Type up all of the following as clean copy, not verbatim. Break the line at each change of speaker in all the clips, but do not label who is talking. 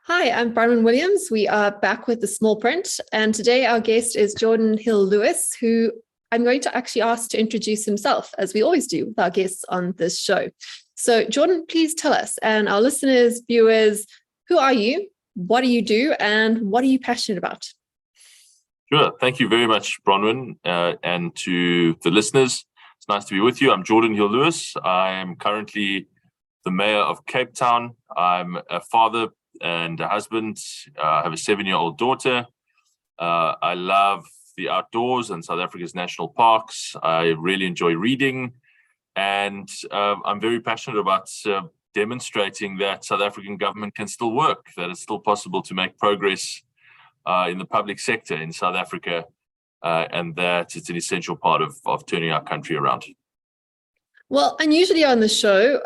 Hi, I'm Bronwyn Williams. We are back with the small print, and today our guest is Geordin Hill-Lewis, who I'm going to actually ask to introduce himself, as we always do with our guests on this show. So, Geordin, please tell us, and our listeners, viewers, who are you, what do you do, and what are you passionate about?
Sure. Thank you very much, Bronwyn, and to the listeners. It's nice to be with you. I'm Geordin Hill-Lewis. I'm currently the mayor of Cape Town. I'm a father and a husband. I have a 7-year-old daughter. I love the outdoors and South Africa's national parks. I really enjoy reading, and I'm very passionate about demonstrating that South African government can still work, that it's still possible to make progress in the public sector in South Africa, and that it's an essential part of turning our country around.
Well, unusually on the show,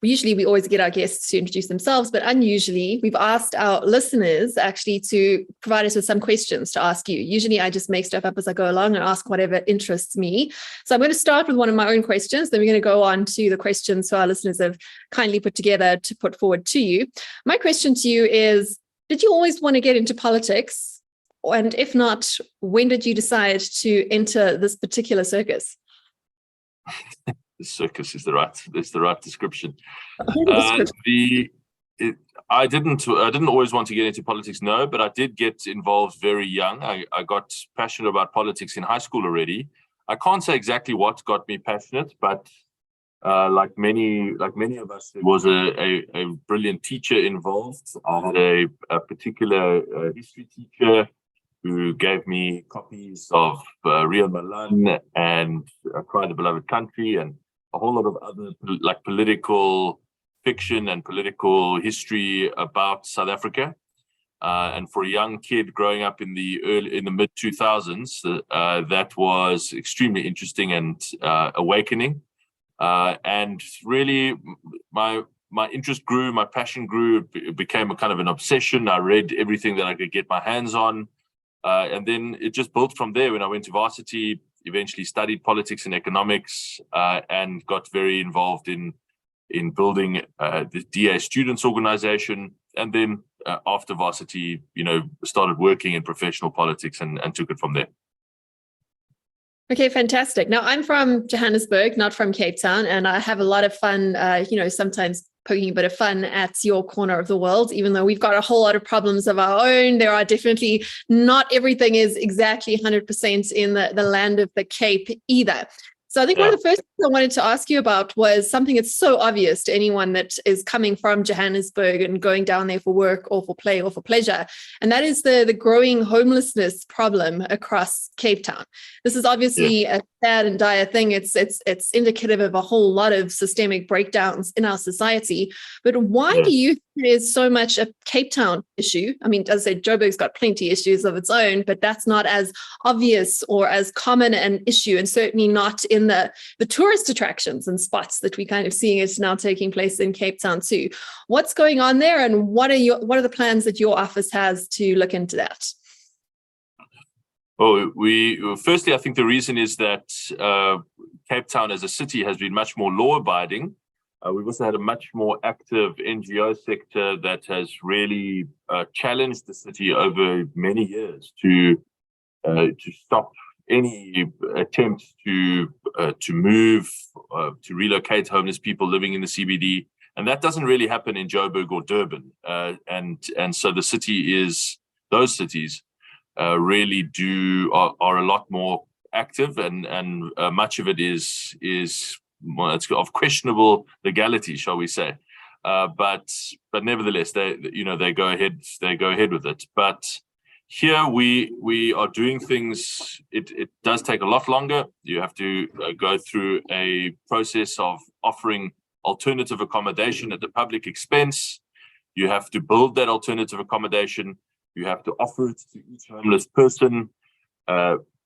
usually we always get our guests to introduce themselves, but unusually we've asked our listeners actually to provide us with some questions to ask you. Usually I just make stuff up as I go along and ask whatever interests me. So I'm going to start with one of my own questions, then we're going to go on to the questions so our listeners have kindly put together to put forward to you. My question to you is, did you always want to get into politics? And if not, when did you decide to enter this particular circus?
The circus is the right description. I didn't always want to get into politics, no, but I did get involved very young. I got passionate about politics in high school already. I can't say exactly what got me passionate, but like many of us, there was a brilliant teacher involved. I had a particular history teacher who gave me copies of Rio Milan and Cry the Beloved Country and a whole lot of other like political fiction and political history about South Africa. And for a young kid growing up in the mid 2000s, that was extremely interesting and awakening. And really, my interest grew, my passion grew. It became a kind of an obsession. I read everything that I could get my hands on, and then it just built from there. When I went to varsity, eventually studied politics and economics, and got very involved in building the DA Students Organization, and then after varsity, started working in professional politics and took it from there.
Okay, fantastic. Now, I'm from Johannesburg, not from Cape Town, and I have a lot of fun, sometimes poking a bit of fun at your corner of the world, even though we've got a whole lot of problems of our own. There are definitely not everything is exactly 100% in the land of the Cape either. So I think one of the first things I wanted to ask you about was something that's so obvious to anyone that is coming from Johannesburg and going down there for work or for play or for pleasure. And that is the growing homelessness problem across Cape Town. This is obviously a sad and dire thing. It's indicative of a whole lot of systemic breakdowns in our society. But why do you think it is so much a Cape Town issue? I mean, as I said, Joburg's got plenty of issues of its own, but that's not as obvious or as common an issue, and certainly not in the tourist attractions and spots that we kind of seeing is now taking place in Cape Town too. What's going on there, and what are the plans that your office has to look into that?
Oh, firstly, I think the reason is that Cape Town as a city has been much more law-abiding. We've also had a much more active NGO sector that has really challenged the city over many years to stop any attempts to move, to relocate homeless people living in the CBD, and that doesn't really happen in Joburg or Durban. And so those cities really are a lot more active, and much of it is it's of questionable legality, shall we say? But nevertheless, they go ahead with it. But here we are doing things. It does take a lot longer. You have to go through a process of offering alternative accommodation at the public expense. You have to build that alternative accommodation. You have to offer it to each homeless person.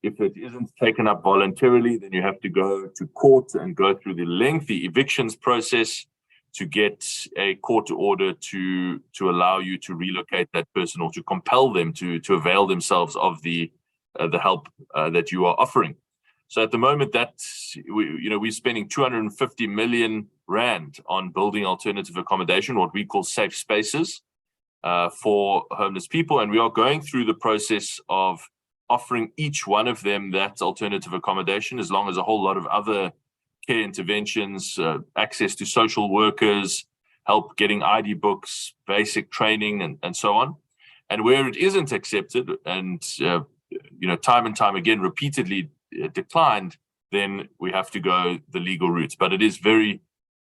If it isn't taken up voluntarily, then you have to go to court and go through the lengthy evictions process to get a court order to allow you to relocate that person, or to compel them to avail themselves of the help that you are offering. So at the moment, we're spending 250 million rand on building alternative accommodation, what we call safe spaces. for homeless people. And we are going through the process of offering each one of them that alternative accommodation, as long as a whole lot of other care interventions, access to social workers, help getting ID books, basic training, and so on. And where it isn't accepted and time and time again repeatedly declined, then we have to go the legal route. But it is very,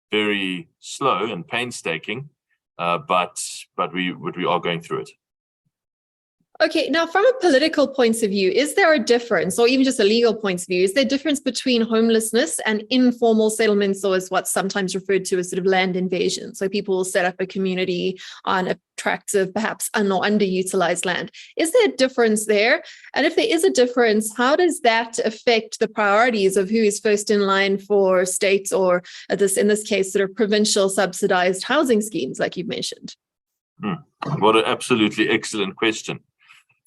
very slow and painstaking, but we are going through it.
Okay, now from a political point of view, is there a difference, or even just a legal point of view, is there a difference between homelessness and informal settlements, or is what's sometimes referred to as sort of land invasion? So people will set up a community on a tract of perhaps underutilized land. Is there a difference there? And if there is a difference, how does that affect the priorities of who is first in line for state or, in this case, sort of provincial subsidized housing schemes, like you've mentioned?
What an absolutely excellent question.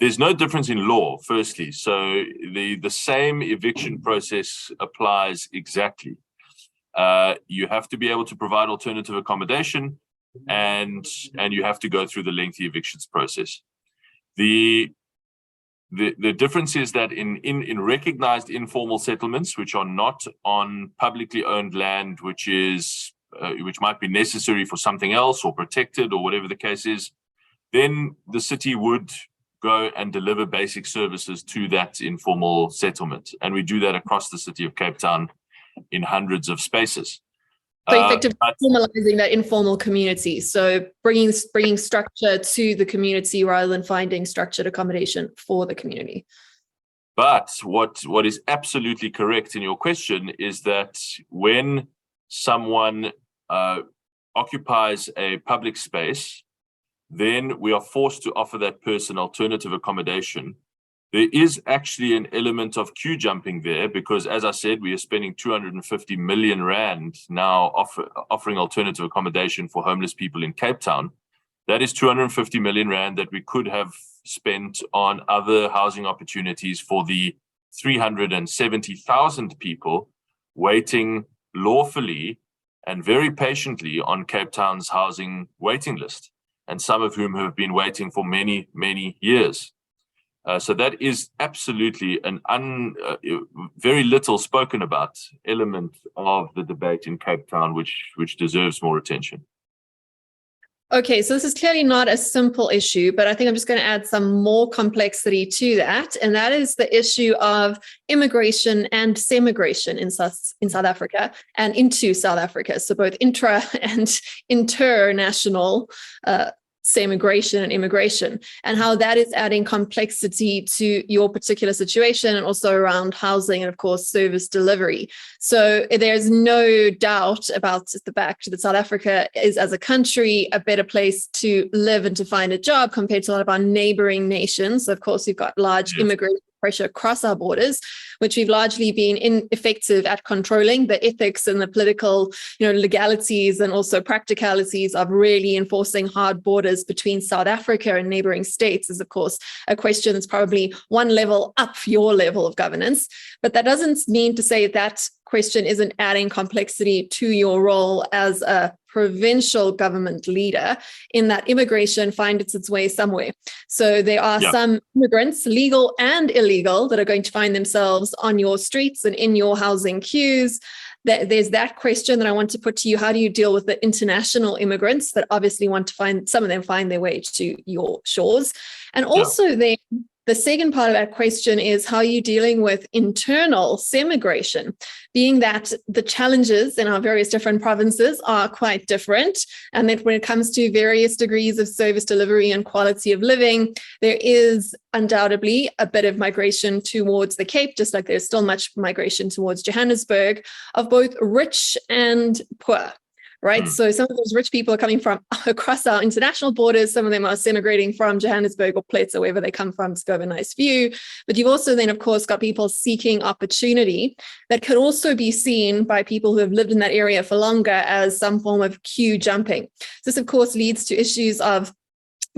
There's no difference in law, firstly. So the same eviction process applies exactly. You have to be able to provide alternative accommodation, and you have to go through the lengthy evictions process. The difference is that in recognized informal settlements, which are not on publicly owned land, which might be necessary for something else or protected or whatever the case is, then the city would go and deliver basic services to that informal settlement. And we do that across the city of Cape Town in hundreds of spaces.
So effectively formalizing that informal community. So bringing structure to the community rather than finding structured accommodation for the community.
But what is absolutely correct in your question is that when someone occupies a public space, then we are forced to offer that person alternative accommodation. There is actually an element of queue jumping there because, as I said, we are spending 250 million rand now offering alternative accommodation for homeless people in Cape Town. That is 250 million rand that we could have spent on other housing opportunities for the 370,000 people waiting lawfully and very patiently on Cape Town's housing waiting list, and some of whom have been waiting for many, many years. So that is absolutely an very little spoken about element of the debate in Cape Town, which deserves more attention.
Okay, so this is clearly not a simple issue, but I think I'm just going to add some more complexity to that. And that is the issue of immigration and semigration in South Africa and into South Africa. So both intra and international semigration and immigration, and how that is adding complexity to your particular situation and also around housing and, of course, service delivery. So there's no doubt about the fact that South Africa is, as a country, a better place to live and to find a job compared to a lot of our neighboring nations. Of course, we've got large immigration pressure across our borders, which we've largely been ineffective at controlling. The ethics and the political, legalities and also practicalities of really enforcing hard borders between South Africa and neighboring states is, of course, a question that's probably one level up your level of governance. But that doesn't mean to say that question isn't adding complexity to your role as a provincial government leader, in that immigration finds its way somewhere. So there are some immigrants, legal and illegal, that are going to find themselves on your streets and in your housing queues. There's that question that I want to put to you. How do you deal with the international immigrants that obviously want to some of them find their way to your shores? And also the second part of that question is, how are you dealing with internal semigration, being that the challenges in our various different provinces are quite different. And that when it comes to various degrees of service delivery and quality of living, there is undoubtedly a bit of migration towards the Cape, just like there's still much migration towards Johannesburg, of both rich and poor. Right. So some of those rich people are coming from across our international borders. Some of them are semigrating from Johannesburg or Plets or wherever they come from to go have a nice view. But you've also then, of course, got people seeking opportunity that could also be seen by people who have lived in that area for longer as some form of queue jumping. This, of course, leads to issues of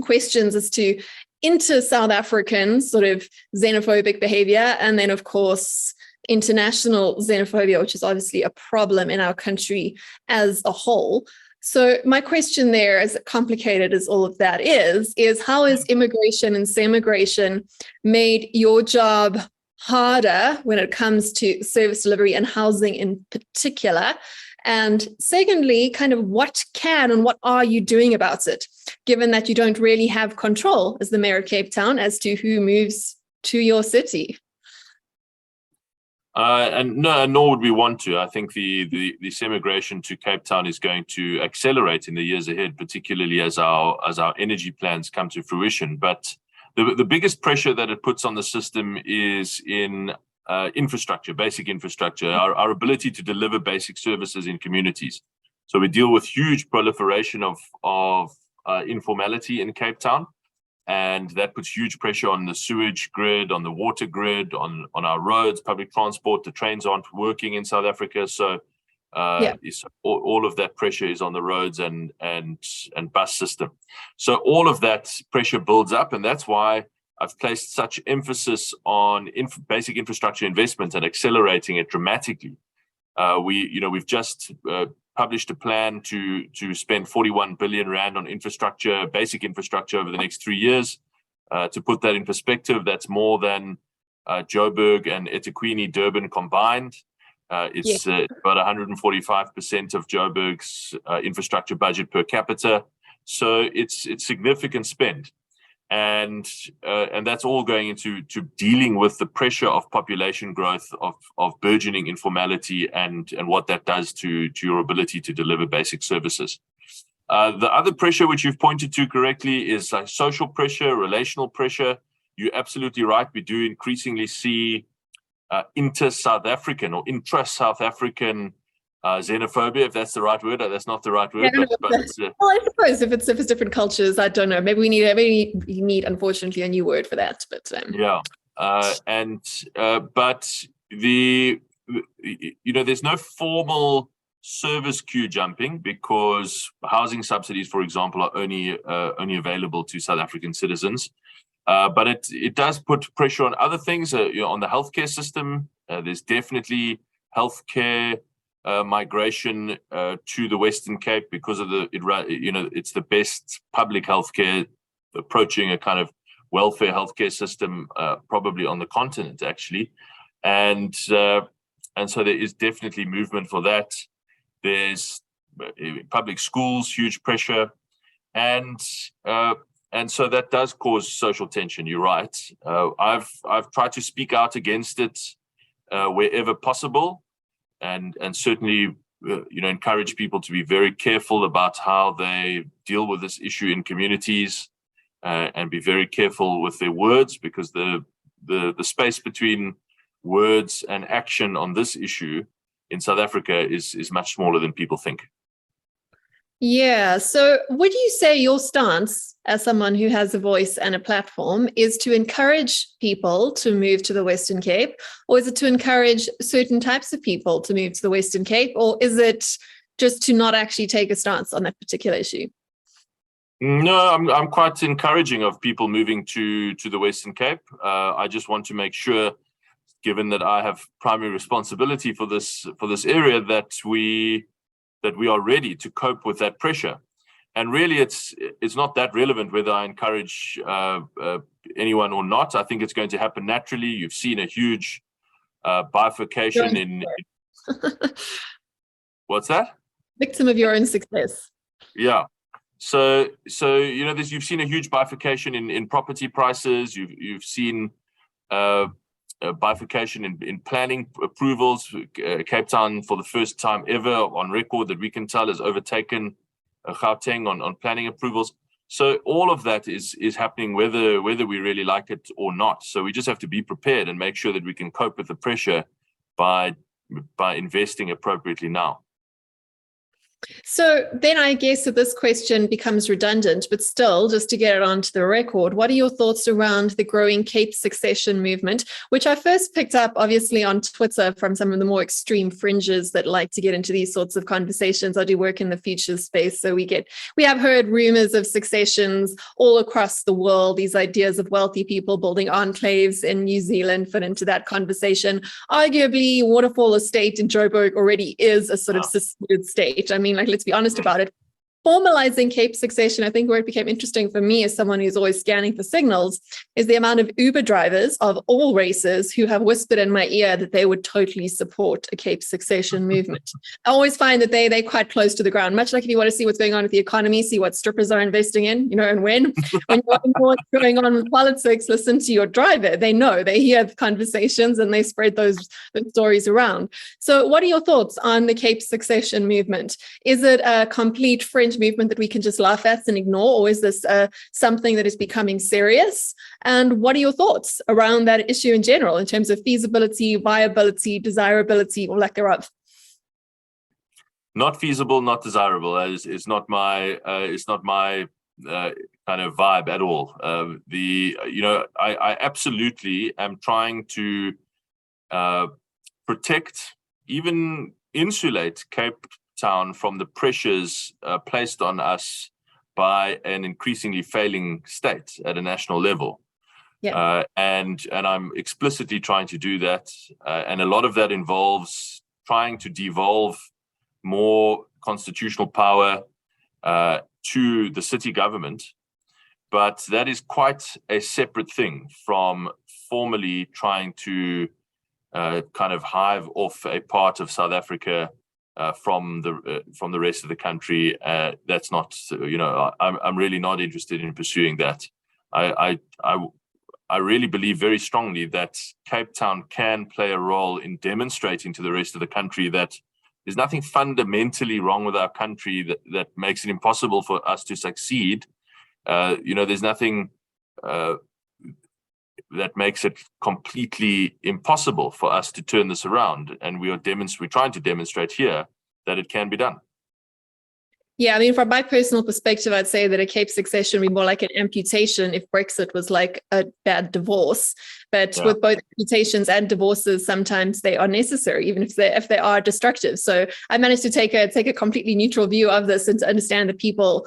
questions as to inter-South African sort of xenophobic behavior. And then, of course, international xenophobia, which is obviously a problem in our country as a whole. So my question there, as complicated as all of that is how has immigration and semigration made your job harder when it comes to service delivery and housing in particular? And secondly, kind of what can and what are you doing about it, given that you don't really have control as the mayor of Cape Town as to who moves to your city?
And no, nor would we want to. I think the semigration to Cape Town is going to accelerate in the years ahead, particularly as our energy plans come to fruition. But the biggest pressure that it puts on the system is in infrastructure, basic infrastructure, our ability to deliver basic services in communities. So we deal with huge proliferation of informality in Cape Town. And that puts huge pressure on the sewage grid, on the water grid, on our roads, public transport. The trains aren't working in South Africa. So all of that pressure is on the roads and bus system. So all of that pressure builds up. And that's why I've placed such emphasis on basic infrastructure investment and accelerating it dramatically. We've just published a plan to spend 41 billion rand on infrastructure, basic infrastructure over the next 3 years. To put that in perspective, that's more than Joburg and eThekwini, Durban combined. It's about 145% of Joburg's infrastructure budget per capita. So it's significant spend. And that's all going into dealing with the pressure of population growth, of burgeoning informality, and what that does to your ability to deliver basic services. The other pressure, which you've pointed to correctly, is social pressure, relational pressure. You're absolutely right. We do increasingly see inter-South African or intra-South African xenophobia, if that's the right word. That's not the right word.
Well, I suppose if it's different cultures, I don't know. Maybe we need unfortunately a new word for that. But
but there's no formal service queue jumping, because housing subsidies, for example, are only available to South African citizens. But it does put pressure on other things, on the healthcare system. There's definitely healthcare migration to the Western Cape because of it's the best public healthcare, approaching a kind of welfare healthcare system probably on the continent, actually. And so there is definitely movement for that. There's public schools, huge pressure, and so that does cause social tension. You're right. I've tried to speak out against it wherever possible, and certainly encourage people to be very careful about how they deal with this issue in communities, and be very careful with their words, because the space between words and action on this issue in South Africa is much smaller than people think.
Yeah. So would you say your stance as someone who has a voice and a platform is to encourage people to move to the Western Cape, or is it to encourage certain types of people to move to the Western Cape, or is it just to not actually take a stance on that particular issue?
No, I'm quite encouraging of people moving to the Western Cape. I just want to make sure, given that I have primary responsibility for this area, that we are ready to cope with that pressure. And really, it's not that relevant whether I encourage anyone or not. I think it's going to happen naturally. You've seen a huge bifurcation in what's that?
Victim of your own success.
Yeah. So you've seen a huge bifurcation in property prices. You've seen bifurcation in planning approvals. Cape Town, for the first time ever on record that we can tell, has overtaken Gauteng on planning approvals. So all of that is happening whether we really like it or not. So we just have to be prepared and make sure that we can cope with the pressure by investing appropriately now.
So then I guess that this question becomes redundant, but still, just to get it onto the record, what are your thoughts around the growing Cape secession movement, which I first picked up obviously on Twitter from some of the more extreme fringes that like to get into these sorts of conversations. I do work in the futures space, so we have heard rumors of successions all across the world. These ideas of wealthy people building enclaves in New Zealand fit into that conversation. Arguably, Waterfall Estate in Joburg already is a sort of seceded state. I mean, let's be honest about it. formalizing Cape succession, I think where it became interesting for me as someone who's always scanning for signals is the amount of Uber drivers of all races who have whispered in my ear that they would totally support a Cape succession movement. I always find that they're quite close to the ground, much like if you want to see what's going on with the economy, see what strippers are investing in, and when you want to know what's going on with politics, listen to your driver. They know, they hear the conversations and they spread those stories around. So what are your thoughts on the Cape succession movement? Is it a complete fringe movement that we can just laugh at and ignore, or is this something that is becoming serious? And what are your thoughts around that issue in general in terms of feasibility, viability, desirability, or lack thereof?
Not feasible, not desirable. It's not my kind of vibe at all. I absolutely am trying to protect, even insulate Cape Town from the pressures placed on us by an increasingly failing state at a national level.
Yeah.
And I'm explicitly trying to do that. And a lot of that involves trying to devolve more constitutional power to the city government. But that is quite a separate thing from formally trying to kind of hive off a part of South Africa from the rest of the country. That's not, I'm really not interested in pursuing that. I really believe very strongly that Cape Town can play a role in demonstrating to the rest of the country that there's nothing fundamentally wrong with our country that makes it impossible for us to succeed. There's nothing that makes it completely impossible for us to turn this around. And we're trying to demonstrate here that it can be done.
Yeah, I mean, from my personal perspective, I'd say that a Cape succession would be more like an amputation if Brexit was like a bad divorce. But with both amputations and divorces, sometimes they are necessary, even if they are destructive. So I managed to take a completely neutral view of this and to understand that people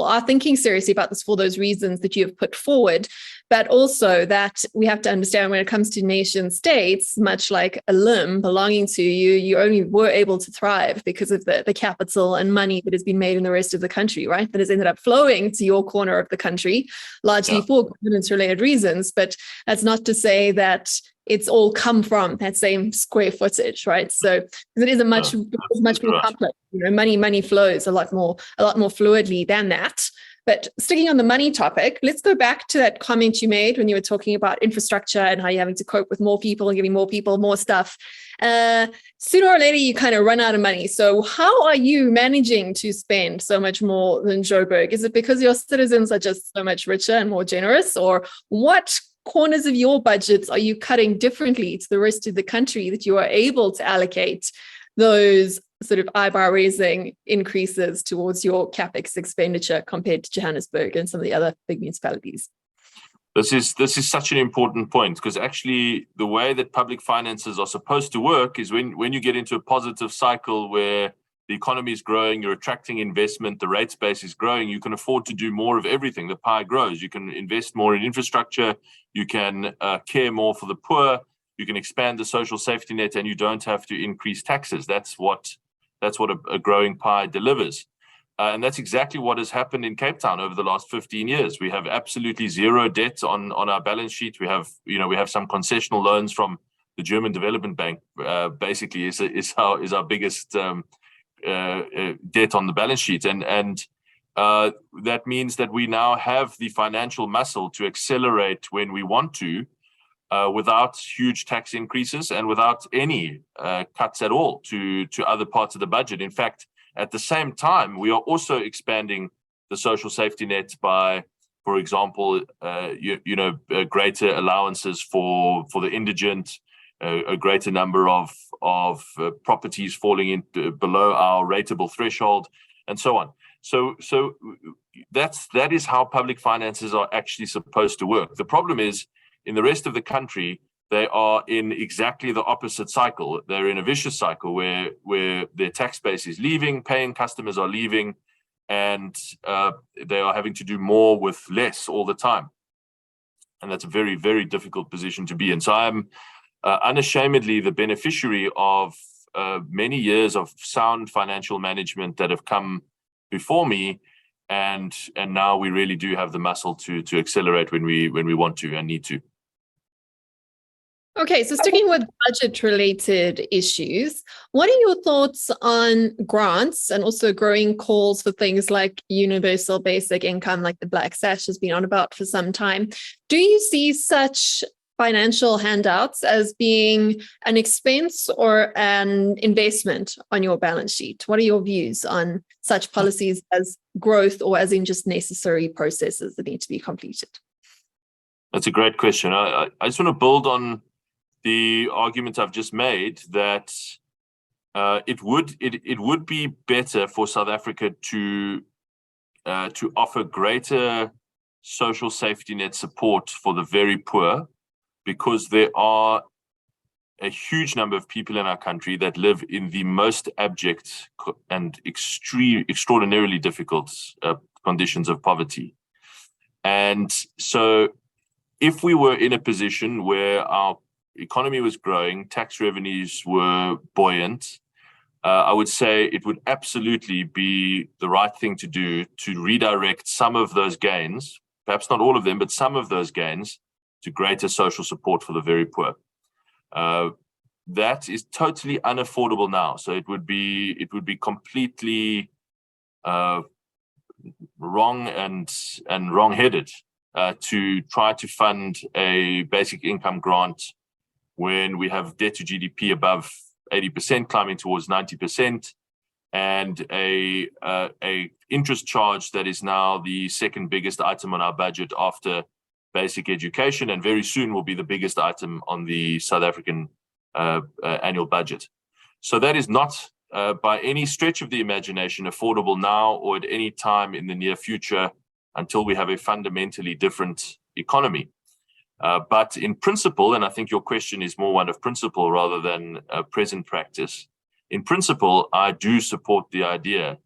are thinking seriously about this for those reasons that you have put forward. But also that we have to understand when it comes to nation states, much like a limb belonging to you, you only were able to thrive because of the capital and money that has been made in the rest of the country, right? That has ended up flowing to your corner of the country, largely for governance-related reasons. But that's not to say that it's all come from that same square footage, right? So it is much more complex. Money flows a lot more fluidly than that. But sticking on the money topic, let's go back to that comment you made when you were talking about infrastructure and how you're having to cope with more people and giving more people more stuff. Sooner or later, you kind of run out of money. So how are you managing to spend so much more than Joburg? Is it because your citizens are just so much richer and more generous? Or what corners of your budgets are you cutting differently to the rest of the country that you are able to allocate those sort of eyebrow-raising increases towards your capex expenditure compared to Johannesburg and some of the other big municipalities?
This is such an important point, because actually the way that public finances are supposed to work is when you get into a positive cycle where the economy is growing, you're attracting investment, the rate space is growing, you can afford to do more of everything. The pie grows. You can invest more in infrastructure, you can care more for the poor, you can expand the social safety net, and you don't have to increase taxes. That's what a growing pie delivers. And that's exactly what has happened in Cape Town over the last 15 years. We have absolutely zero debt on our balance sheet. We have some concessional loans from the German Development Bank. Basically, is our biggest debt on the balance sheet, and that means that we now have the financial muscle to accelerate when we want to, without huge tax increases and without any cuts at all to other parts of the budget. In fact, at the same time, we are also expanding the social safety net by, for example, greater allowances for the indigent, a greater number of properties falling in below our rateable threshold, and so on. So that is how public finances are actually supposed to work. The problem is, in the rest of the country, they are in exactly the opposite cycle. They're in a vicious cycle where their tax base is leaving, paying customers are leaving, and they are having to do more with less all the time. And that's a very, very difficult position to be in. So I'm unashamedly the beneficiary of many years of sound financial management that have come before me, and now we really do have the muscle to accelerate when we want to and need to.
Okay, so sticking with budget-related issues, what are your thoughts on grants and also growing calls for things like universal basic income, like the Black Sash has been on about for some time? Do you see such financial handouts as being an expense or an investment on your balance sheet? What are your views on such policies as growth, or as in just necessary processes that need to be completed?
That's a great question. I just want to build on the argument I've just made that it would be better for South Africa to offer greater social safety net support for the very poor, because there are a huge number of people in our country that live in the most abject and extraordinarily difficult conditions of poverty. And so if we were in a position where our economy was growing, tax revenues were buoyant, I would say it would absolutely be the right thing to do to redirect some of those gains, perhaps not all of them, but some of those gains, to greater social support for the very poor. That is totally unaffordable now. So it would be completely wrong and wrong-headed to try to fund a basic income grant when we have debt to GDP above 80%, climbing towards 90%, and a interest charge that is now the second biggest item on our budget after basic education, and very soon will be the biggest item on the South African annual budget. So that is not by any stretch of the imagination affordable now or at any time in the near future until we have a fundamentally different economy. But in principle, and I think your question is more one of principle rather than present practice, in principle, I do support the idea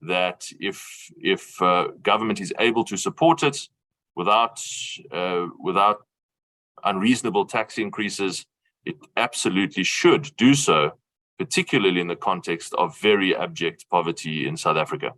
that if government is able to support it without unreasonable tax increases, it absolutely should do so, particularly in the context of very abject poverty in South Africa.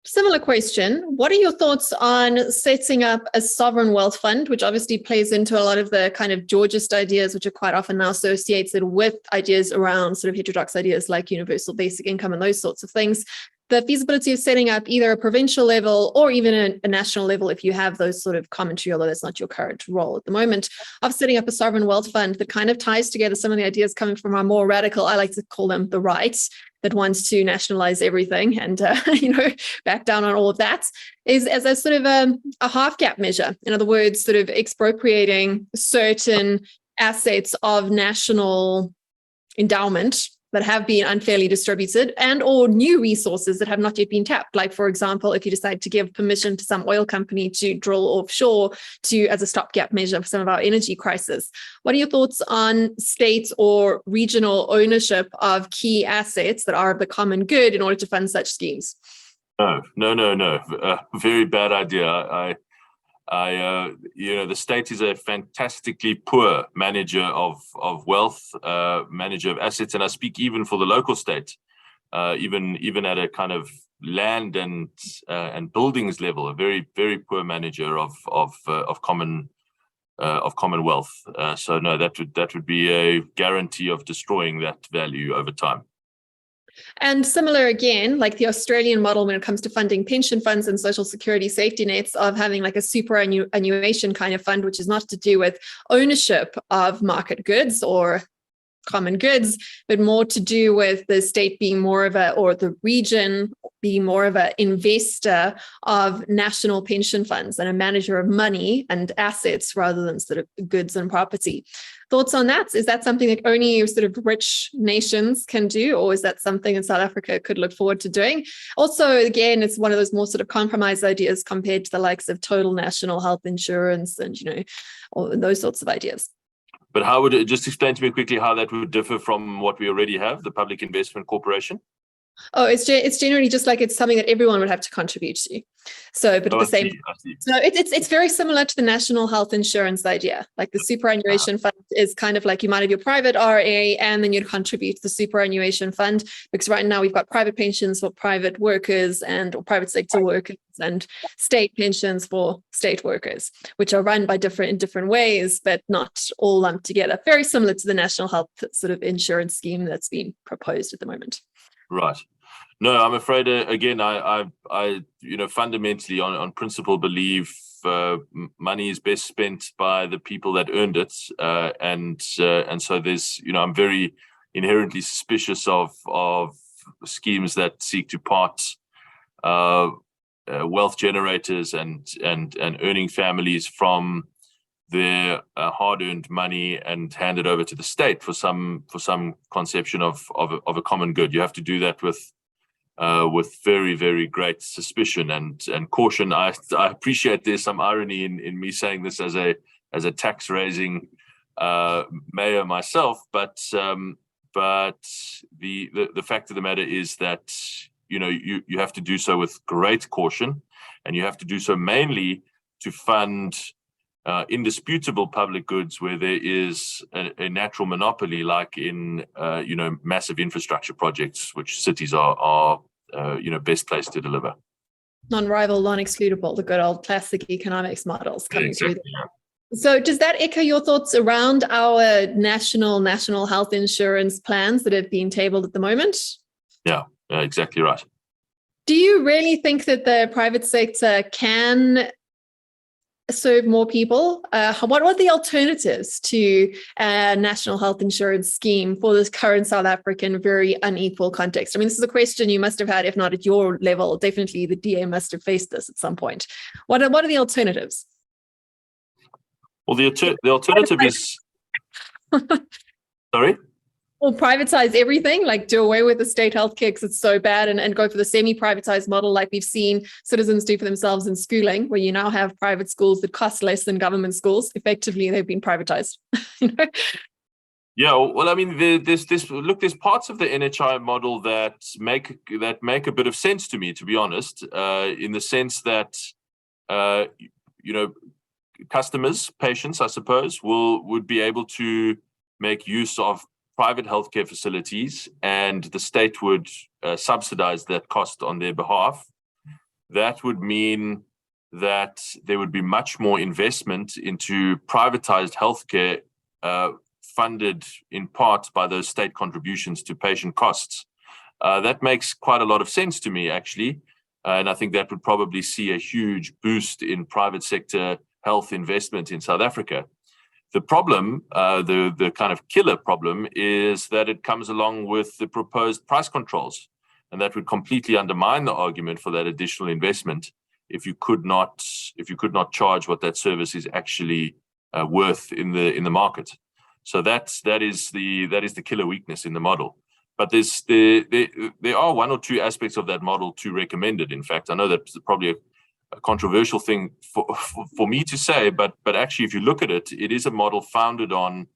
Similar question. What are your thoughts on setting up a sovereign wealth fund, which obviously plays into a lot of the kind of Georgist ideas, which are quite often now associated with ideas around sort of heterodox ideas like universal basic income and those sorts of things? The feasibility of setting up either a provincial level or even a national level, if you have those sort of commentary, although that's not your current role at the moment, of setting up a sovereign wealth fund that kind of ties together some of the ideas coming from our more radical, I like to call them the right, that wants to nationalize everything and back down on all of that, is as a sort of a half gap measure. In other words, sort of expropriating certain assets of national endowment that have been unfairly distributed, and or new resources that have not yet been tapped. Like, for example, if you decide to give permission to some oil company to drill offshore as a stopgap measure for some of our energy crisis. What are your thoughts on state or regional ownership of key assets that are of the common good in order to fund such schemes?
No. Very bad idea. The state is a fantastically poor manager of wealth, manager of assets, and I speak even for the local state, even at a kind of land and buildings level, a very, very poor manager of common wealth. So no, that would be a guarantee of destroying that value over time.
And similar again, like the Australian model when it comes to funding pension funds and social security safety nets, of having like a superannuation kind of fund, which is not to do with ownership of market goods or common goods, but more to do with the state being more of or the region being more of an investor of national pension funds and a manager of money and assets rather than sort of goods and property. Thoughts on that? Is that something that only sort of rich nations can do, or is that something that South Africa could look forward to doing? Also, again, it's one of those more sort of compromise ideas compared to the likes of total national health insurance and, all those sorts of ideas.
But how would it, just explain to me quickly how that would differ from what we already have, the Public Investment Corporation?
Oh, it's generally just like it's something that everyone would have to contribute to. So, but at the same,
I see.
so it's very similar to the national health insurance idea. Like the superannuation fund is kind of like you might have your private RA and then you'd contribute to the superannuation fund, because right now we've got private pensions for private workers or private sector workers and state pensions for state workers, which are run by in different ways, but not all lumped together. Very similar to the national health sort of insurance scheme that's being proposed at the moment.
Right. No, I'm afraid, again, I fundamentally on principle believe money is best spent by the people that earned it. And so there's, I'm very inherently suspicious of schemes that seek to part wealth generators and earning families from their hard-earned money and hand it over to the state for some conception of a common good. You have to do that with very, very great suspicion and caution. I appreciate there's some irony in me saying this as a tax raising mayor myself, but the fact of the matter is that you have to do so with great caution, and you have to do so mainly to fund indisputable public goods where there is a natural monopoly, like in massive infrastructure projects, which cities are best placed to deliver.
Non-rival, non-excludable, the good old classic economics models coming
exactly.
through. So does that echo your thoughts around our national health insurance plans that have been tabled at the moment?
Yeah, exactly right.
Do you really think that the private sector can serve more people? What are the alternatives to a national health insurance scheme for this current South African very unequal context? I mean, this is a question you must have had, if not at your level, definitely the DA must have faced this at some point. What are the alternatives?
Well, the alternative is... Sorry?
Or privatize everything, like do away with the state healthcare because it's so bad, and go for the semi-privatized model like we've seen citizens do for themselves in schooling, where you now have private schools that cost less than government schools. Effectively, they've been privatized.
Yeah, well, I mean, there's parts of the NHI model that make a bit of sense to me, to be honest, in the sense that customers, patients, I suppose, would be able to make use of private healthcare facilities, and the state would subsidize that cost on their behalf. That would mean that there would be much more investment into privatized healthcare, funded in part by those state contributions to patient costs. That makes quite a lot of sense to me, actually, and I think that would probably see a huge boost in private sector health investment in South Africa. The problem, the kind of killer problem, is that it comes along with the proposed price controls, and that would completely undermine the argument for that additional investment if you could not charge what that service is actually worth in the market. So that is the killer weakness in the model. But there are one or two aspects of that model to recommend it. In fact, I know that's probably a controversial thing for me to say, but actually, if you look at it, it is a model founded on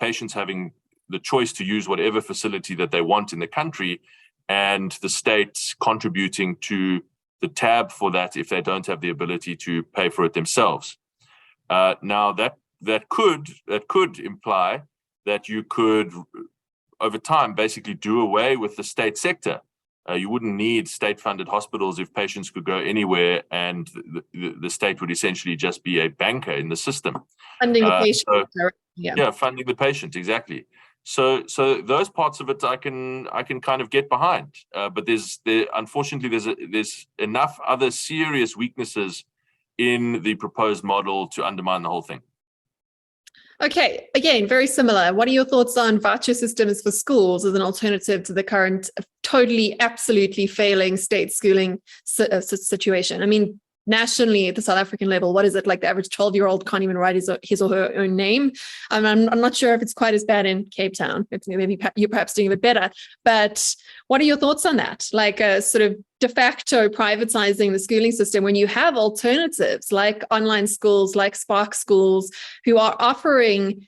patients having the choice to use whatever facility that they want in the country, and the state contributing to the tab for that if they don't have the ability to pay for it themselves. Now that could imply that you could, over time, basically do away with the state sector. You wouldn't need state-funded hospitals if patients could go anywhere, and the state would essentially just be a banker in the system.
Funding the patient.
Funding the patient, exactly. So those parts of it I can kind of get behind. But unfortunately there's enough other serious weaknesses in the proposed model to undermine the whole thing.
Okay, again, very similar. What are your thoughts on voucher systems for schools as an alternative to the current totally, absolutely failing state schooling situation? I mean, nationally at the South African level, what is it like? The average 12-year-old can't even write his or her own name. I'm not sure if it's quite as bad in Cape Town. Maybe you're perhaps doing a bit better. But what are your thoughts on that? Like a sort of de facto privatizing the schooling system when you have alternatives like online schools, like Spark schools, who are offering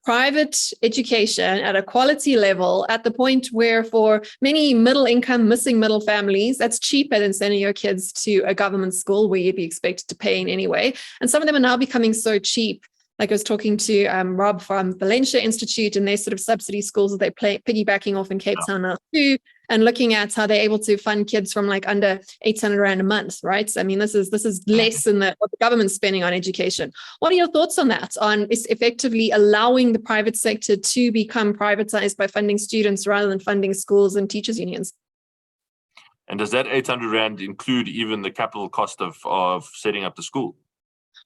private education at a quality level at the point where for many middle income, missing middle families, that's cheaper than sending your kids to a government school where you'd be expected to pay in anyway. And some of them are now becoming so cheap. Like I was talking to Rob from Valencia Institute, and their sort of subsidy schools that they piggybacking off in Cape Town now too, and looking at how they're able to fund kids from like under 800 Rand a month, right? So, I mean, this is less than what the government's spending on education. What are your thoughts on that, on effectively allowing the private sector to become privatized by funding students rather than funding schools and teachers' unions?
And does that 800 Rand include even the capital cost of setting up the school?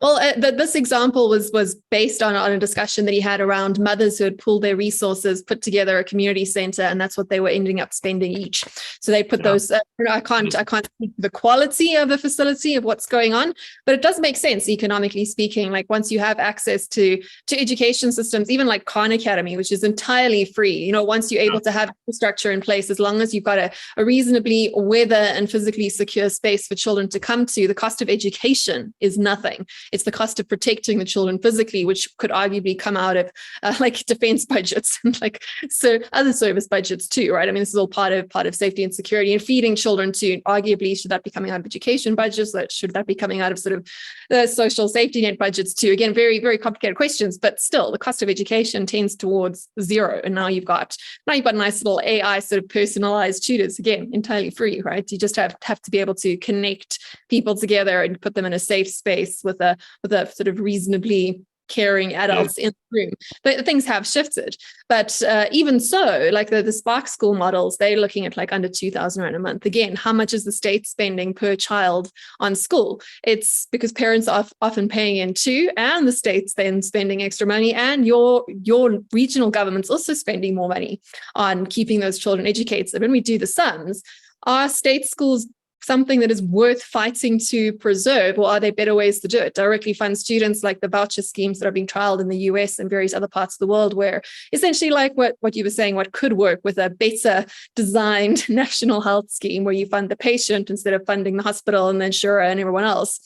Well, this example was based on a discussion that he had around mothers who had pooled their resources, put together a community center, and that's what they were ending up spending each. So they put those. I can't speak to the quality of the facility of what's going on, but it does make sense economically speaking. Like once you have access to education systems, even like Khan Academy, which is entirely free. Once you're able to have infrastructure in place, as long as you've got a reasonably weather and physically secure space for children to come to, the cost of education is nothing. It's the cost of protecting the children physically, which could arguably come out of like defense budgets and like so other service budgets too, right? I mean, this is all part of safety and security, and feeding children to, arguably, should that be coming out of education budgets? Should that be coming out of sort of the social safety net budgets too? Again, very, very complicated questions, but still the cost of education tends towards zero. And now you've got nice little AI sort of personalized tutors, again, entirely free, right? You just have to be able to connect people together and put them in a safe space with a sort of reasonably caring adults in the room. But things have shifted. But even so, like the Spark School models, they're looking at like under 2,000 Rand a month. Again, how much is the state spending per child on school? It's because parents are often paying in too, and the state's then spending extra money, and your regional government's also spending more money on keeping those children educated. So when we do the sums, are state schools something that is worth fighting to preserve, or are there better ways to do it? Directly fund students, like the voucher schemes that are being trialed in the US and various other parts of the world, where essentially like what you were saying, what could work with a better designed national health scheme where you fund the patient instead of funding the hospital and the insurer and everyone else.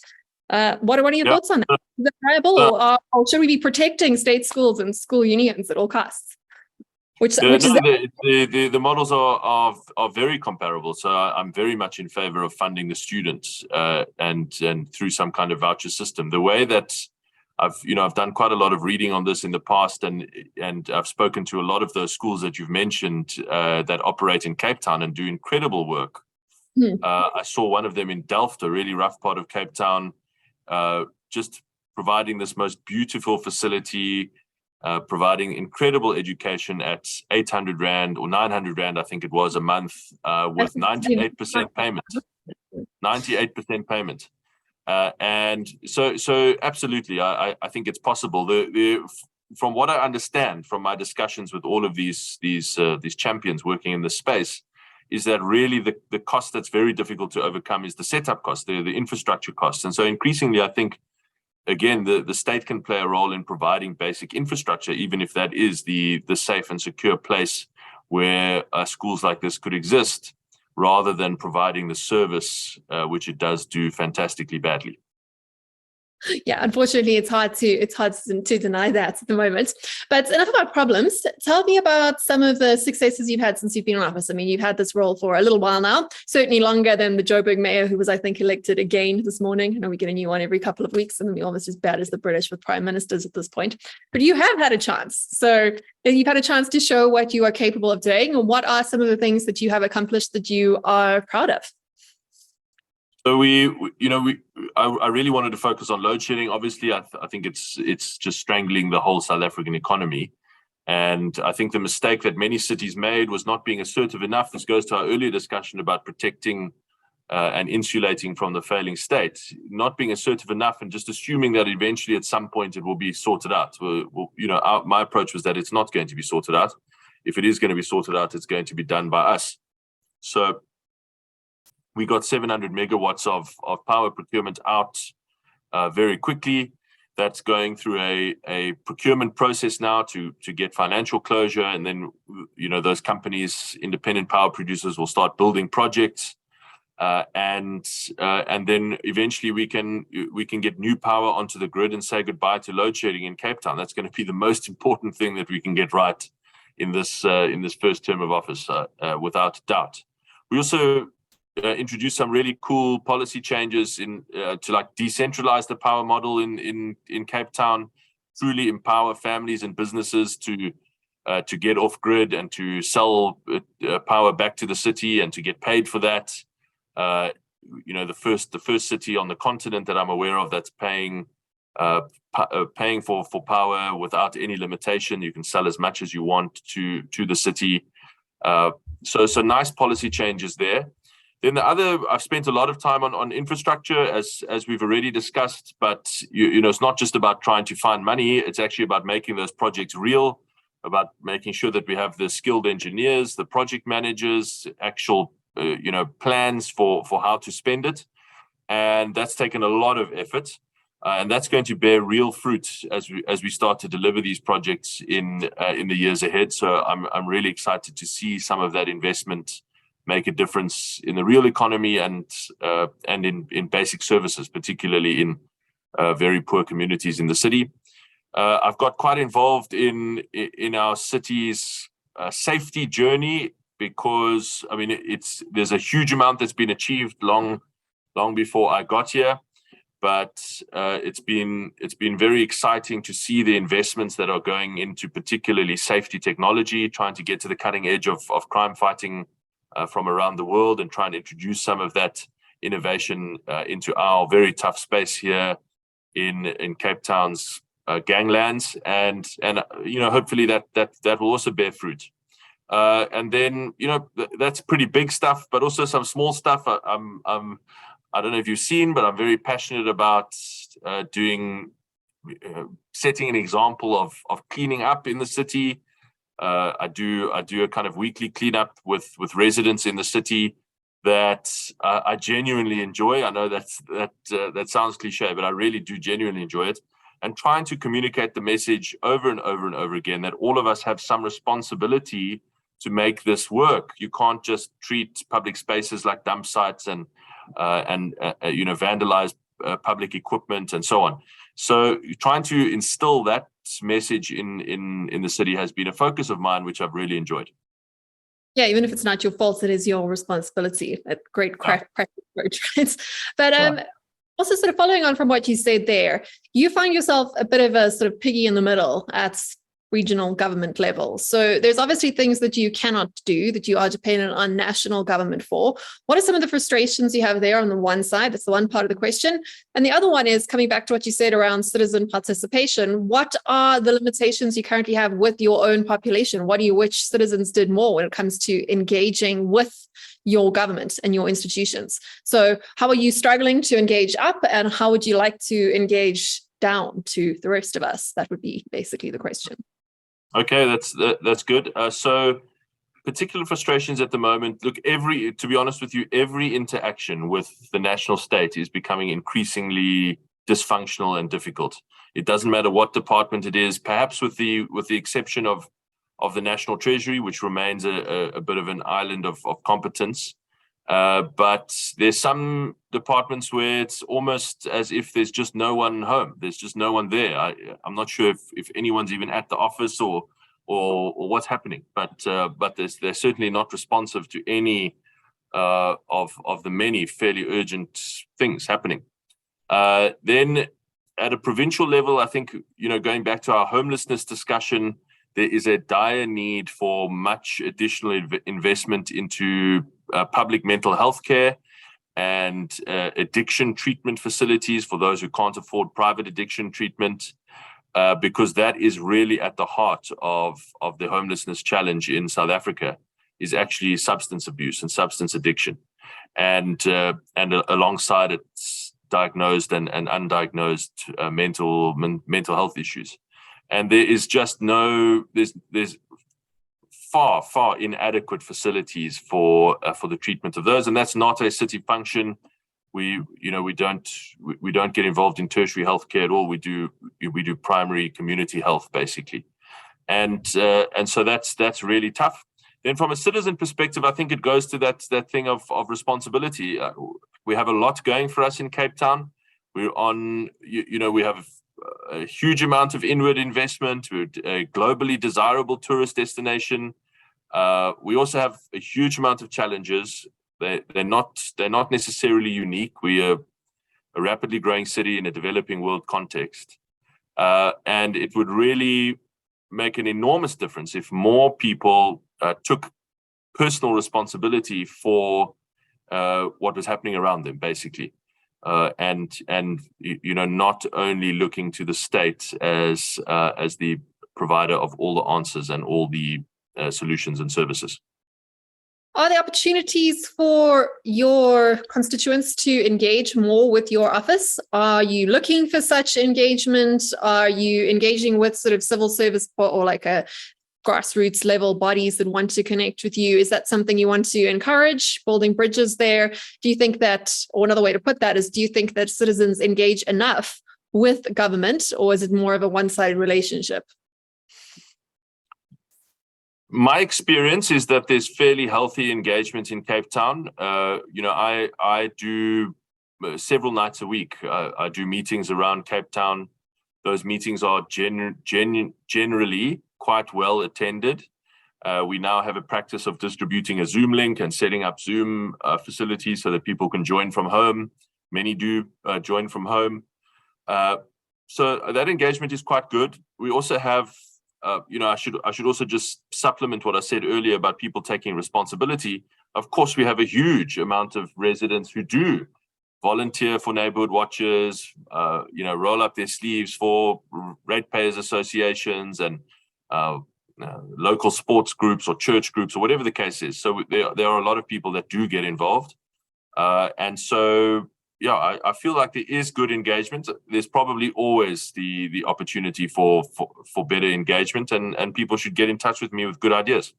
What are your thoughts on that? Is it viable, or should we be protecting state schools and school unions at all costs?
The models are very comparable. So I'm very much in favor of funding the students and through some kind of voucher system. The way that I've done quite a lot of reading on this in the past, and I've spoken to a lot of those schools that you've mentioned that operate in Cape Town and do incredible work. I saw one of them in Delft, a really rough part of Cape Town, just providing this most beautiful facility, providing incredible education at 800 Rand or 900 Rand, I think it was, a month, with 98% payment. 98% payment. And so absolutely, I think it's possible. From what I understand from my discussions with all of these champions working in this space, is that really the cost that's very difficult to overcome is the setup cost, the infrastructure costs. And so increasingly, I think, again, the state can play a role in providing basic infrastructure, even if that is the safe and secure place where schools like this could exist, rather than providing the service, which it does do fantastically badly.
Yeah, unfortunately, it's hard to deny that at the moment. But enough about problems. Tell me about some of the successes you've had since you've been in office. I mean, you've had this role for a little while now, certainly longer than the Joburg mayor, who was, I think, elected again this morning. I know we get a new one every couple of weeks, and we're almost as bad as the British with prime ministers at this point. But you have had a chance. So you've had a chance to show what you are capable of doing. And what are some of the things that you have accomplished that you are proud of?
So I really wanted to focus on load shedding. Obviously, I think it's just strangling the whole South African economy. And I think the mistake that many cities made was not being assertive enough. This goes to our earlier discussion about protecting and insulating from the failing state, not being assertive enough and just assuming that eventually at some point it will be sorted out. My approach was that it's not going to be sorted out. If it is going to be sorted out, it's going to be done by us. So we got 700 megawatts of power procurement out very quickly. That's going through a procurement process now to get financial closure. And then, those companies, independent power producers, will start building projects. and then eventually we can get new power onto the grid and say goodbye to load shedding in Cape Town. That's going to be the most important thing that we can get right in this first term of office, without doubt. We also introduced some really cool policy changes to like decentralize the power model in Cape Town, truly empower families and businesses to get off grid and to sell power back to the city and to get paid for that. The first city on the continent that I'm aware of that's paying for power without any limitation. You can sell as much as you want to the city. So nice policy changes there. Then I've spent a lot of time on infrastructure, as we've already discussed, but it's not just about trying to find money. It's actually about making those projects real, about making sure that we have the skilled engineers, the project managers, actual plans for how to spend it. And that's taken a lot of effort. And that's going to bear real fruit as we start to deliver these projects in the years ahead. So I'm really excited to see some of that investment make a difference in the real economy and in basic services, particularly in very poor communities in the city. I've got quite involved in our city's safety journey, because there's a huge amount that's been achieved long before I got here. But it's been very exciting to see the investments that are going into particularly safety technology, trying to get to the cutting edge of crime fighting from around the world, and trying to introduce some of that innovation into our very tough space here in Cape Town's ganglands, and hopefully that will also bear fruit. And then that's pretty big stuff, but also some small stuff. I don't know if you've seen, but I'm very passionate about setting an example of cleaning up in the city. I do a kind of weekly cleanup with residents in the city that I genuinely enjoy. I know that sounds cliche, but I really do genuinely enjoy it. And trying to communicate the message over and over and over again that all of us have some responsibility to make this work. You can't just treat public spaces like dump sites and vandalize public equipment and so on. So trying to instill that message in the city has been a focus of mine, which I've really enjoyed.
Yeah, even if it's not your fault, it is your responsibility. A great practice approach, right? But also sort of following on from what you said there, you find yourself a bit of a sort of piggy in the middle at regional government level. So there's obviously things that you cannot do, that you are dependent on national government for. What are some of the frustrations you have there on the one side? That's the one part of the question. And the other one is coming back to what you said around citizen participation. What are the limitations you currently have with your own population? What do you wish citizens did more when it comes to engaging with your government and your institutions? So how are you struggling to engage up, and how would you like to engage down to the rest of us? That would be basically the question.
Okay, that's good. So particular frustrations at the moment. Look, to be honest with you, every interaction with the national state is becoming increasingly dysfunctional and difficult. It doesn't matter what department it is, perhaps with the exception of the National Treasury, which remains a bit of an island of competence. But there's some departments where it's almost as if there's just no one home. There's just no one there. I'm not sure if anyone's even at the office or what's happening. But they're certainly not responsive to any of the many fairly urgent things happening. Then at a provincial level, I think, going back to our homelessness discussion, there is a dire need for much additional investment into public mental health care and addiction treatment facilities for those who can't afford private addiction treatment, because that is really at the heart of the homelessness challenge in South Africa, is actually substance abuse and substance addiction. And alongside it, diagnosed and undiagnosed mental health issues. And there is just there's far inadequate facilities for the treatment of those, and that's not a city function. We don't get involved in tertiary healthcare at all. We do primary community health basically, and so that's really tough. Then from a citizen perspective, I think it goes to that thing of responsibility. We have a lot going for us in Cape Town. We're on, we have a huge amount of inward investment. We're a globally desirable tourist destination. We also have a huge amount of challenges. They're not necessarily unique. We are a rapidly growing city in a developing world context. And it would really make an enormous difference if more people took personal responsibility for what was happening around them, basically. And not only looking to the state as the provider of all the answers and all the solutions and services.
Are there opportunities for your constituents to engage more with your office? Are you looking for such engagement? Are you engaging with sort of civil service or like a grassroots level bodies that want to connect with you? Is that something you want to encourage, building bridges there? Do you think that, or another way to put that is, do you think that citizens engage enough with government, or is it more of a one-sided relationship?
My experience is that there's fairly healthy engagement in Cape Town. I do several nights a week. I do meetings around Cape Town. Those meetings are generally quite well attended. We now have a practice of distributing a Zoom link and setting up Zoom facilities so that people can join from home. Many do join from home. So that engagement is quite good. We also have, I should also just supplement what I said earlier about people taking responsibility. Of course, we have a huge amount of residents who do volunteer for neighborhood watches, roll up their sleeves for ratepayers associations and local sports groups or church groups or whatever the case is. So there are a lot of people that do get involved. And so, I feel like there is good engagement. There's probably always the opportunity for better engagement, and people should get in touch with me with good ideas.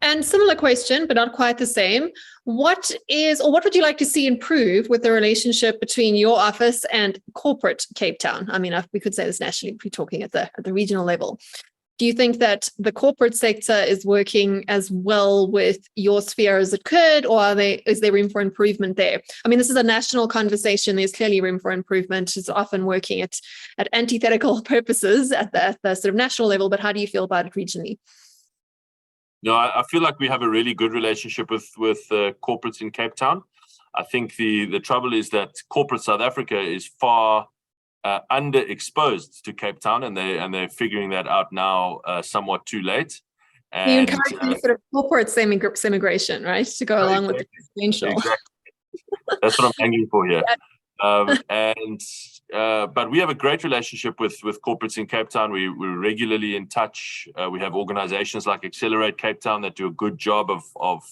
And similar question, but not quite the same. What would you like to see improve with the relationship between your office and corporate Cape Town? I mean, we could say this nationally, if we're talking at the regional level. Do you think that the corporate sector is working as well with your sphere as it could, or is there room for improvement there? I mean, this is a national conversation. There's clearly room for improvement. It's often working at antithetical purposes at the sort of national level, but how do you feel about it regionally?
No, I feel like we have a really good relationship with corporates in Cape Town. I think the trouble is that corporate South Africa is far underexposed to Cape Town, and they're figuring that out now somewhat too late. And
you encourage the sort of corporate semigration, right, to go along with the residential.
Exactly. That's what I'm angling for here. But we have a great relationship with corporates in Cape Town. We're regularly in touch. We have organizations like Accelerate Cape Town that do a good job of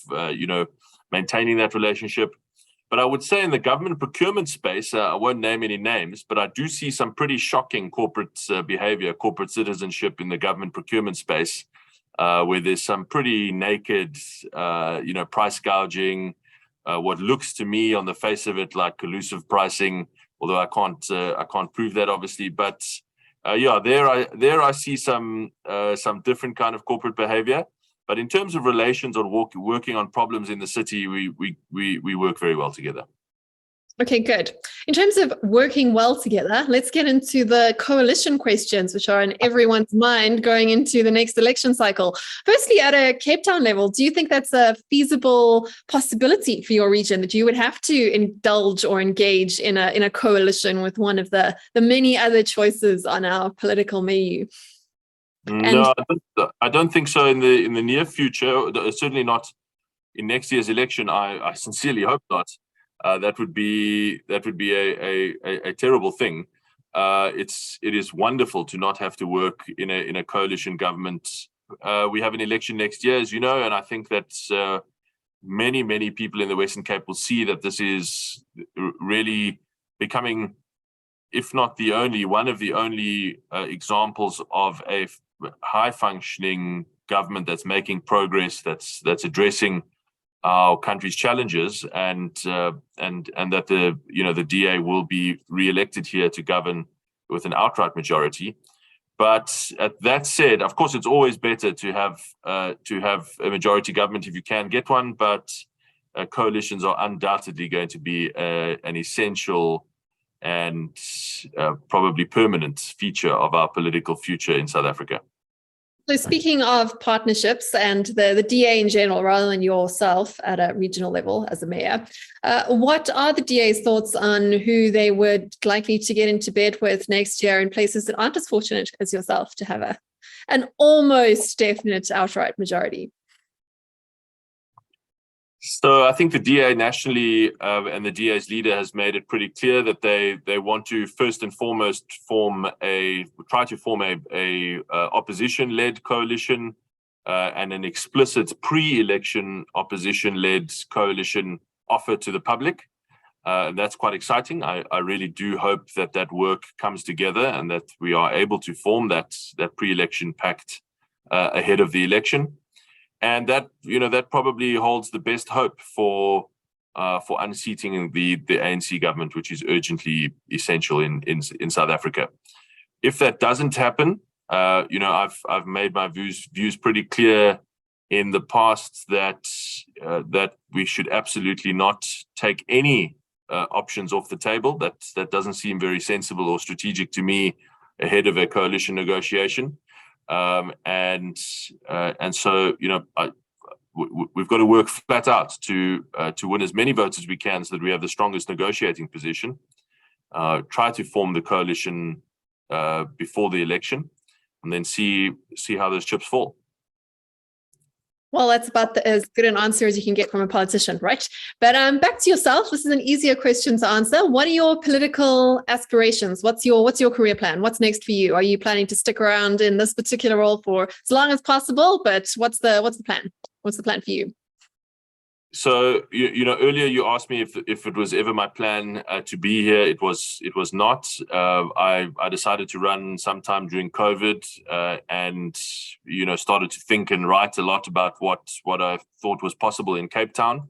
maintaining that relationship. But I would say in the government procurement space, I won't name any names, but I do see some pretty shocking corporate behavior, corporate citizenship in the government procurement space, where there's some pretty naked, price gouging, what looks to me on the face of it like collusive pricing, although I can't prove that obviously. But there I see some different kind of corporate behavior. But in terms of relations or working on problems in the city, we work very well together.
Okay, good. In terms of working well together, let's get into the coalition questions, which are in everyone's mind going into the next election cycle. Firstly, at a Cape Town level, do you think that's a feasible possibility for your region, that you would have to indulge or engage in a coalition with one of the many other choices on our political menu?
No, I don't think so in the near future. Certainly not in next year's election. I sincerely hope not. That would be a terrible thing. It is wonderful to not have to work in a coalition government. We have an election next year, as you know, and I think that many people in the Western Cape will see that this is really becoming, if not the only, one of the only examples of a high-functioning government that's making progress, that's addressing our country's challenges, and that the DA will be re-elected here to govern with an outright majority. But that said, of course, it's always better to have a majority government if you can get one. But coalitions are undoubtedly going to be an essential and probably permanent feature of our political future in South Africa.
So speaking of partnerships and the DA in general, rather than yourself at a regional level as a mayor, what are the DA's thoughts on who they would likely to get into bed with next year in places that aren't as fortunate as yourself to have an almost definite outright majority?
So I think the DA nationally and the DA's leader has made it pretty clear that they want to first and foremost try to form a opposition-led coalition and an explicit pre-election opposition-led coalition offer to the public. That's quite exciting. I really do hope that work comes together and that we are able to form that pre-election pact ahead of the election. And that probably holds the best hope for unseating the ANC government, which is urgently essential in South Africa. If that doesn't happen, I've made my views pretty clear in the past that we should absolutely not take any options off the table. That doesn't seem very sensible or strategic to me ahead of a coalition negotiation. And so, we've got to work flat out to win as many votes as we can so that we have the strongest negotiating position, try to form the coalition before the election, and then see how those chips fall.
Well, that's about as good an answer as you can get from a politician, right? But back to yourself. This is an easier question to answer. What are your political aspirations? What's your career plan? What's next for you? Are you planning to stick around in this particular role for as long as possible? But what's the plan? What's the plan for you?
So earlier you asked me if it was ever my plan to be here. It was not. I decided to run sometime during COVID, and started to think and write a lot about what I thought was possible in Cape Town.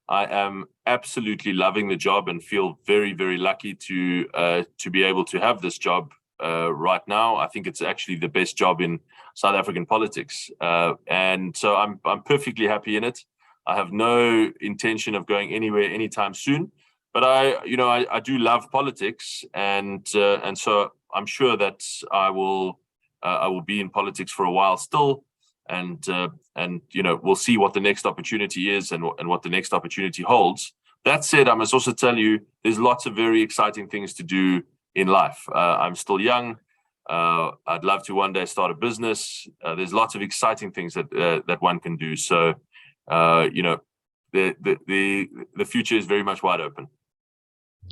I am absolutely loving the job and feel very, very lucky to be able to have this job right now. I think it's actually the best job in South African politics, and so I'm perfectly happy in it. I have no intention of going anywhere anytime soon, but I do love politics, and so I'm sure that I will be in politics for a while still, and we'll see what the next opportunity is and what the next opportunity holds. That said, I must also tell you there's lots of very exciting things to do in life. I'm still young. I'd love to one day start a business. There's lots of exciting things that one can do. So. The future is very much wide open.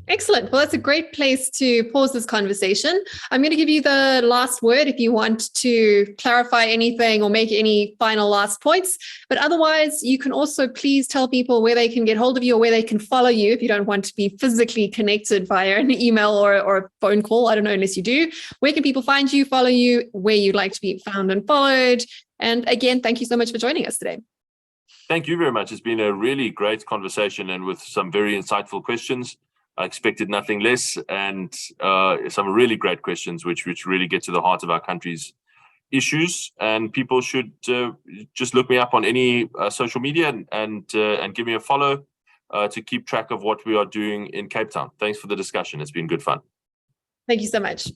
Excellent. Well, that's a great place to pause this conversation. I'm going to give you the last word if you want to clarify anything or make any final last points. But otherwise, you can also please tell people where they can get hold of you or where they can follow you if you don't want to be physically connected via an email or a phone call. I don't know, unless you do. Where can people find you, follow you, where you'd like to be found and followed? And again, thank you so much for joining us today.
Thank you very much. It's been a really great conversation and with some very insightful questions. I expected nothing less, and some really great questions which really get to the heart of our country's issues. And people should just look me up on any social media and give me a follow to keep track of what we are doing in Cape Town. Thanks for the discussion. It's been good fun.
Thank you so much.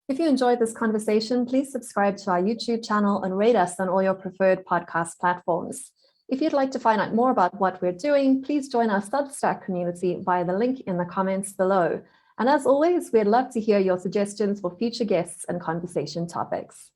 If you enjoyed this conversation, please subscribe to our YouTube channel and rate us on all your preferred podcast platforms. If you'd like to find out more about what we're doing, please join our Substack community via the link in the comments below. And as always, we'd love to hear your suggestions for future guests and conversation topics.